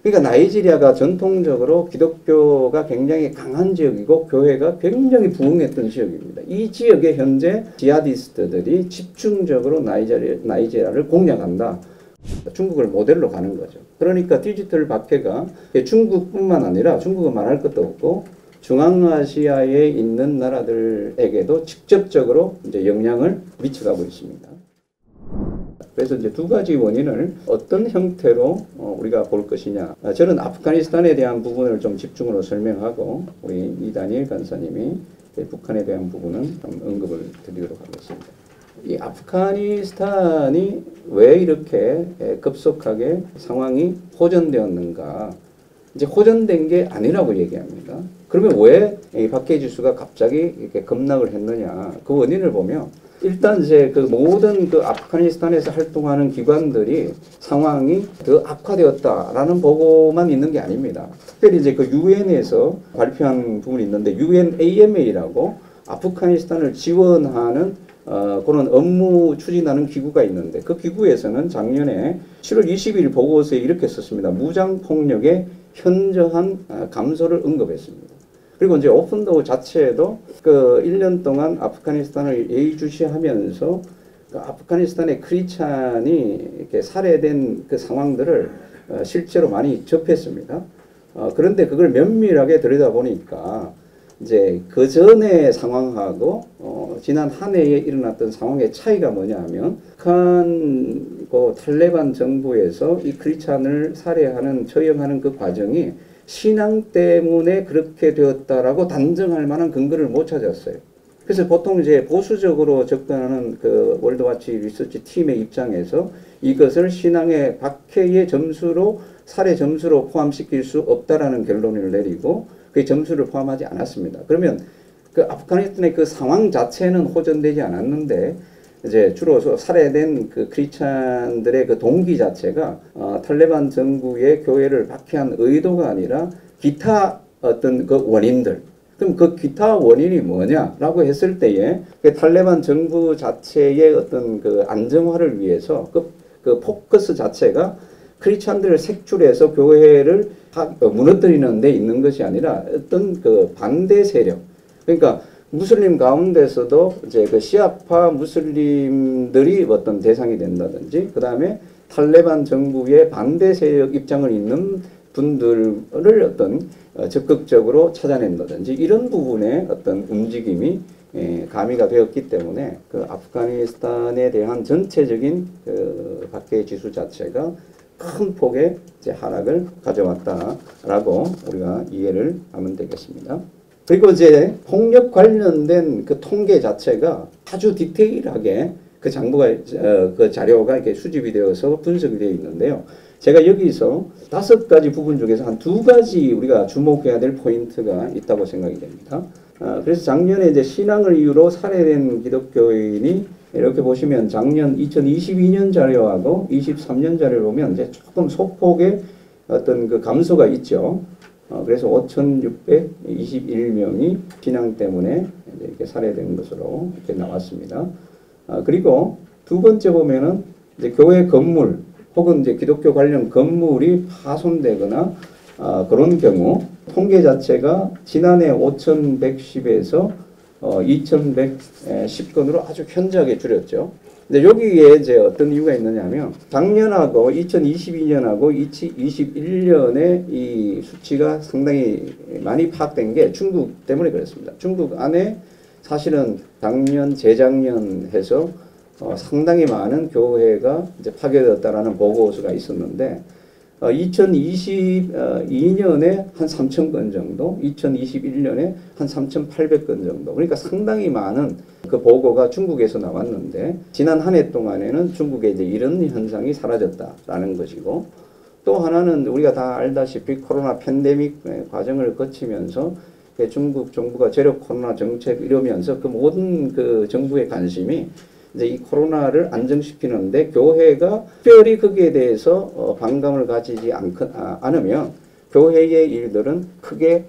그러니까 나이지리아가 전통적으로 기독교가 굉장히 강한 지역이고 교회가 굉장히 부흥했던 지역입니다. 이 지역에 현재 지하디스트들이 집중적으로 나이지리아를 공략한다. 중국을 모델로 가는 거죠. 그러니까 디지털 박해가 중국뿐만 아니라 중국은 말할 것도 없고 중앙아시아에 있는 나라들에게도 직접적으로 이제 영향을 미쳐가고 있습니다. 그래서 이제 두 가지 원인을 어떤 형태로 우리가 볼 것이냐. 저는 아프가니스탄에 대한 부분을 좀 집중으로 설명하고 우리 이다니엘 간사님이 북한에 대한 부분은 좀 언급을 드리도록 하겠습니다. 이 아프가니스탄이 왜 이렇게 급속하게 상황이 호전되었는가? 이제 호전된 게 아니라고 얘기합니다. 그러면 왜 이 박해 지수가 갑자기 이렇게 급락을 했느냐? 그 원인을 보면 일단 이제 그 모든 그 아프가니스탄에서 활동하는 기관들이 상황이 더 악화되었다라는 보고만 있는 게 아닙니다. 특별히 이제 그 유엔에서 발표한 부분이 있는데 UNAMA라고 아프가니스탄을 지원하는 그런 업무 추진하는 기구가 있는데 그 기구에서는 작년에 7월 20일 보고서에 이렇게 썼습니다. 무장폭력의 현저한 감소를 언급했습니다. 그리고 이제 오픈도어 자체도 그 1년 동안 아프가니스탄을 예의주시하면서 그 아프가니스탄의 크리스찬이 이렇게 살해된 그 상황들을 실제로 많이 접했습니다. 그런데 그걸 면밀하게 들여다보니까 이제 그 전의 상황하고 지난 한 해에 일어났던 상황의 차이가 뭐냐 하면 북한 그 탈레반 정부에서 이 크리스찬을 살해하는 처형하는 그 과정이 신앙 때문에 그렇게 되었다라고 단정할 만한 근거를 못 찾았어요. 그래서 보통 이제 보수적으로 접근하는 그 월드와치 리서치 팀의 입장에서 이것을 신앙의 박해의 점수로 살해 점수로 포함시킬 수 없다라는 결론을 내리고 그 점수를 포함하지 않았습니다. 그러면 그 아프가니스탄의 그 상황 자체는 호전되지 않았는데 이제 주로 살해된 그 크리스찬들의 그 동기 자체가 탈레반 정부의 교회를 박해한 의도가 아니라 기타 어떤 그 원인들. 그럼 그 기타 원인이 뭐냐라고 했을 때에 그 탈레반 정부 자체의 어떤 그 안정화를 위해서 그 포커스 자체가 크리스찬들을 색출해서 교회를 무너뜨리는 데 있는 것이 아니라 어떤 그 반대 세력. 그러니까 무슬림 가운데서도 이제 그 시아파 무슬림들이 어떤 대상이 된다든지, 그 다음에 탈레반 정부의 반대 세력 입장을 있는 분들을 어떤 적극적으로 찾아낸다든지 이런 부분에 어떤 움직임이 가미가 되었기 때문에 그 아프가니스탄에 대한 전체적인 그 박해 지수 자체가 큰 폭의 이제 하락을 가져왔다라고 우리가 이해를 하면 되겠습니다. 그리고 이제 폭력 관련된 그 통계 자체가 아주 디테일하게 그 장부가 그 자료가 이렇게 수집이 되어서 분석이 되어 있는데요. 제가 여기서 5가지 부분 중에서 한 2가지 우리가 주목해야 될 포인트가 있다고 생각이 됩니다. 그래서 작년에 이제 신앙을 이유로 살해된 기독교인이 이렇게 보시면 작년 2022년 자료하고 23년 자료를 보면 이제 조금 소폭의 어떤 그 감소가 있죠. 그래서 5,621명이 신앙 때문에 이렇게 살해된 것으로 이렇게 나왔습니다. 그리고 두 번째 보면은 이제 교회 건물 혹은 이제 기독교 관련 건물이 파손되거나 그런 경우 통계 자체가 지난해 5,110에서 2,110건으로 아주 현저하게 줄였죠. 근데 여기에 이제 어떤 이유가 있느냐면 작년하고 2022년하고 2021년에 이 수치가 상당히 많이 파악된 게 중국 때문에 그렇습니다. 중국 안에 사실은 작년, 재작년 해서 상당히 많은 교회가 이제 파괴되었다라는 보고서가 있었는데 2022년에 한 3,000건 정도, 2021년에 한 3,800건 정도. 그러니까 상당히 많은 그 보고가 중국에서 나왔는데 지난 한 해 동안에는 중국에 이제 이런 현상이 사라졌다라는 것이고, 또 하나는 우리가 다 알다시피 코로나 팬데믹 과정을 거치면서 중국 정부가 제로 코로나 정책 이러면서 그 모든 그 정부의 관심이 이제 이 코로나를 안정시키는데 교회가 특별히 거기에 대해서 반감을 가지지 않으면 교회의 일들은 크게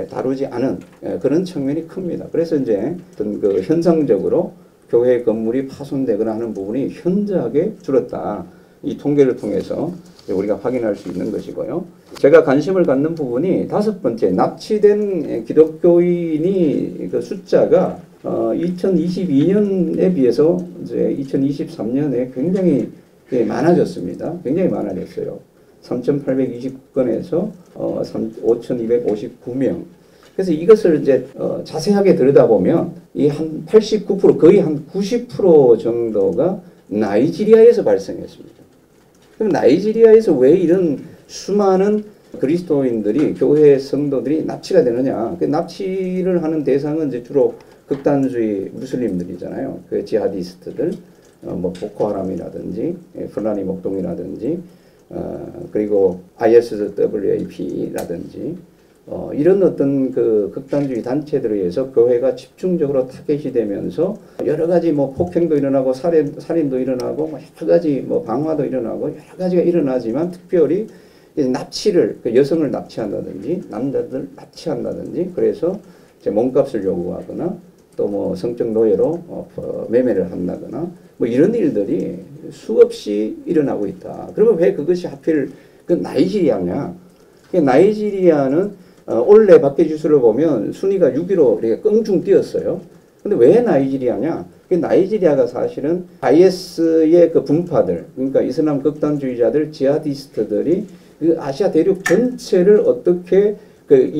다루지 않은 그런 측면이 큽니다. 그래서 이제 어떤 그 현상적으로 교회 건물이 파손되거나 하는 부분이 현저하게 줄었다. 이 통계를 통해서 우리가 확인할 수 있는 것이고요. 제가 관심을 갖는 부분이 다섯 번째, 납치된 기독교인이 그 숫자가 2022년에 비해서 이제 2023년에 굉장히 많아졌습니다. 굉장히 많아졌어요. 3,829건에서 5,259명. 그래서 이것을 이제 자세하게 들여다보면 이 한 89% 거의 한 90% 정도가 나이지리아에서 발생했습니다. 그럼 나이지리아에서 왜 이런 수많은 그리스도인들이 교회 성도들이 납치가 되느냐? 그 납치를 하는 대상은 이제 주로 극단주의 무슬림들이잖아요. 그 지하디스트들, 뭐 보코하람이라든지 플라니 목동이라든지 그리고 ISWAP라든지 이런 어떤 그 극단주의 단체들에 의해서 교회가 집중적으로 타겟이 되면서 여러 가지 뭐 폭행도 일어나고 살인도 일어나고 뭐 여러 가지 뭐 방화도 일어나고 여러 가지가 일어나지만 특별히 납치를 여성을 납치한다든지 남자들 납치한다든지 그래서 이제 몸값을 요구하거나 또 뭐 성적 노예로 매매를 한다거나 뭐 이런 일들이 수없이 일어나고 있다. 그러면 왜 그것이 하필 그 나이지리아냐? 나이지리아는 올해 밖에 지수를 보면 순위가 6위로 이렇게 껑충 뛰었어요. 근데 왜 나이지리아냐? 나이지리아가 사실은 IS의 그 분파들, 그러니까 이슬람 극단주의자들, 지하디스트들이 그 아시아 대륙 전체를 어떻게 그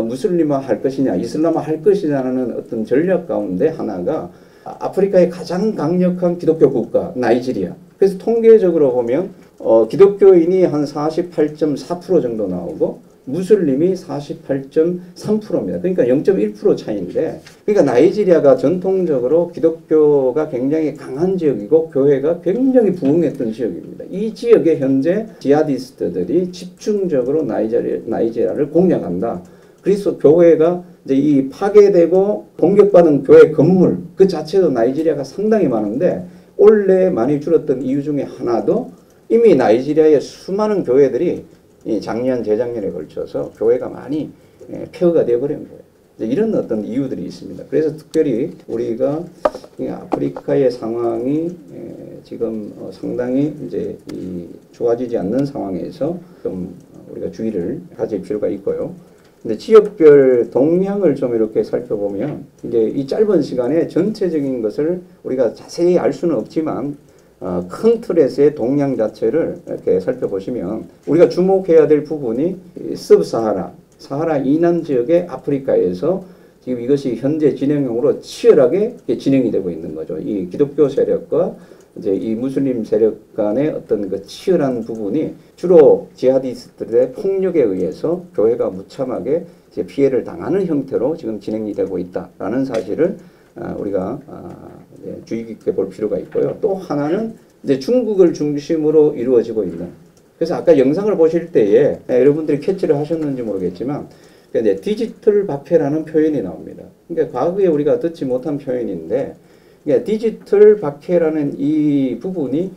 무슬림화 할 것이냐, 이슬람화 할 것이냐는 어떤 전략 가운데 하나가 아프리카의 가장 강력한 기독교 국가, 나이지리아. 그래서 통계적으로 보면 기독교인이 한 48.4% 정도 나오고 무슬림이 48.3%입니다. 그러니까 0.1% 차이인데, 그러니까 나이지리아가 전통적으로 기독교가 굉장히 강한 지역이고 교회가 굉장히 부흥했던 지역입니다. 이 지역에 현재 지하디스트들이 집중적으로 나이지리아를 공략한다. 그래서 교회가 이제 이 파괴되고 공격받은 교회 건물 그 자체도 나이지리아가 상당히 많은데 올해 많이 줄었던 이유 중에 하나도 이미 나이지리아의 수많은 교회들이 작년, 재작년에 걸쳐서 교회가 많이 폐허가 되어버린 거예요. 이런 어떤 이유들이 있습니다. 그래서 특별히 우리가 아프리카의 상황이 지금 상당히 이제 좋아지지 않는 상황에서 좀 우리가 주의를 가질 필요가 있고요. 근데 지역별 동향을 좀 이렇게 살펴보면 이제 이 짧은 시간에 전체적인 것을 우리가 자세히 알 수는 없지만 큰 틀에서의 동향 자체를 이렇게 살펴보시면 우리가 주목해야 될 부분이 사하라 이남 지역의 아프리카에서 지금 이것이 현재 진행형으로 치열하게 진행이 되고 있는 거죠. 이 기독교 세력과 이제 이 무슬림 세력 간의 어떤 그 치열한 부분이 주로 지하디스트들의 폭력에 의해서 교회가 무참하게 이제 피해를 당하는 형태로 지금 진행이 되고 있다라는 사실을 우리가 주의 깊게 볼 필요가 있고요. 또 하나는 이제 중국을 중심으로 이루어지고 있는. 그래서 아까 영상을 보실 때에 여러분들이 캐치를 하셨는지 모르겠지만 이제 디지털 박해라는 표현이 나옵니다. 그러니까 과거에 우리가 듣지 못한 표현인데 그러니까 디지털 박해라는 이 부분이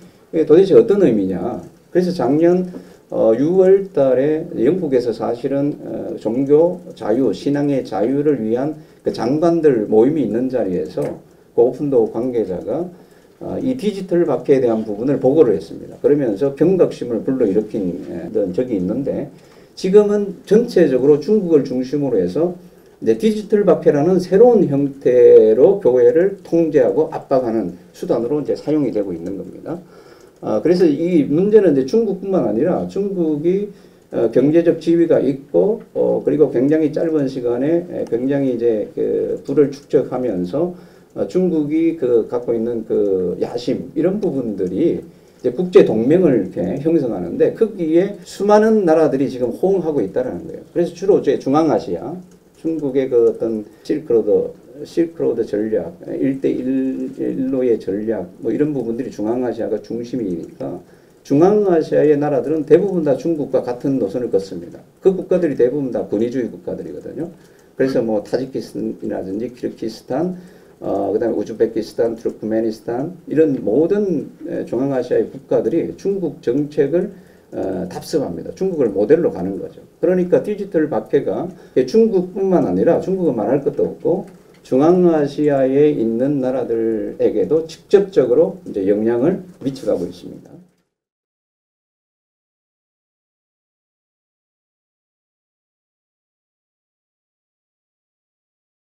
도대체 어떤 의미냐. 그래서 작년 6월 달에 영국에서 사실은 종교 자유, 신앙의 자유를 위한 그 장관들 모임이 있는 자리에서 그 오픈도어 관계자가 이 디지털 박해에 대한 부분을 보고를 했습니다. 그러면서 경각심을 불러일으킨 적이 있는데 지금은 전체적으로 중국을 중심으로 해서 이제 디지털 박해라는 새로운 형태로 교회를 통제하고 압박하는 수단으로 이제 사용이 되고 있는 겁니다. 그래서 이 문제는 이제 중국뿐만 아니라 중국이 경제적 지위가 있고 그리고 굉장히 짧은 시간에 굉장히 이제 그 부를 축적하면서 중국이 그 갖고 있는 그 야심 이런 부분들이 이제 국제 동맹을 이렇게 형성하는데 거기에 수많은 나라들이 지금 호응하고 있다라는 거예요. 그래서 주로 이제 중앙아시아, 중국의 그 어떤 실크로드 전략, 1대1로의 전략, 뭐 이런 부분들이 중앙아시아가 중심이니까 중앙아시아의 나라들은 대부분 다 중국과 같은 노선을 걷습니다. 그 국가들이 대부분 다 군의주의 국가들이거든요. 그래서 뭐 타지키스탄이라든지 키르기스탄, 그다음에 우즈베키스탄, 투르크메니스탄 이런 모든 중앙아시아의 국가들이 중국 정책을 답습합니다. 중국을 모델로 가는 거죠. 그러니까 디지털 박해가 중국뿐만 아니라 중국은 말할 것도 없고 중앙아시아에 있는 나라들에게도 직접적으로 이제 영향을 미쳐가고 있습니다.